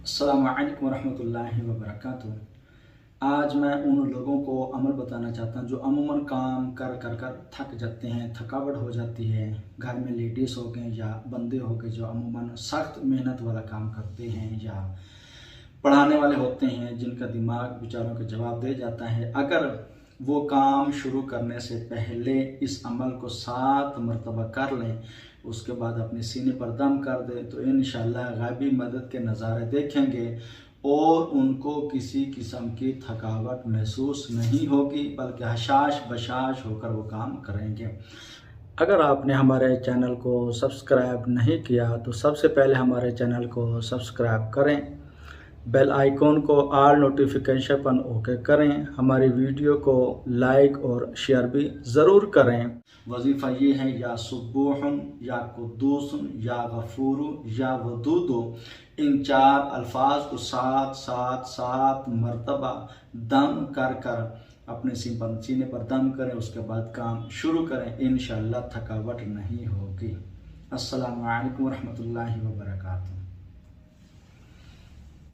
अस्सलामुअलैकुम वरहमतुल्लाहि वबरकातुहू। आज मैं उन लोगों को अमल बताना चाहता हूँ जो अमूमन काम कर कर कर थक जाते हैं, थकावट हो जाती है। घर में लेडीज़ हो गए या बंदे हो गए जो अमूमन सख्त मेहनत वाला काम करते हैं या पढ़ाने वाले होते हैं जिनका दिमाग बेचारों के जवाब दे जाता है। अगर वो काम शुरू करने से पहले इस अमल को 7 मरतबा कर लें, उसके बाद अपने सीने पर दम कर दें तो इंशाअल्लाह गैबी मदद के नज़ारे देखेंगे और उनको किसी किस्म की थकावट महसूस नहीं होगी, बल्कि हशाश बशाश होकर वो काम करेंगे। अगर आपने हमारे चैनल को सब्सक्राइब नहीं किया तो सबसे पहले हमारे चैनल को सब्सक्राइब करें, बेल आइकॉन को ऑल नोटिफिकेशन पर ओके करें, हमारी वीडियो को लाइक और शेयर भी ज़रूर करें। वजीफ़ा ये है या सुबूहन या कुद्दूसन या गफूरु या वदूदु। इन 4 अल्फाज को 7 मरतबा दम कर कर अपने सीने पर दम करें, उसके बाद काम शुरू करें। इंशाअल्लाह थकावट नहीं होगी। अस्सलामु अलैकुम वरहमतुल्लाहि वबरकातुहू।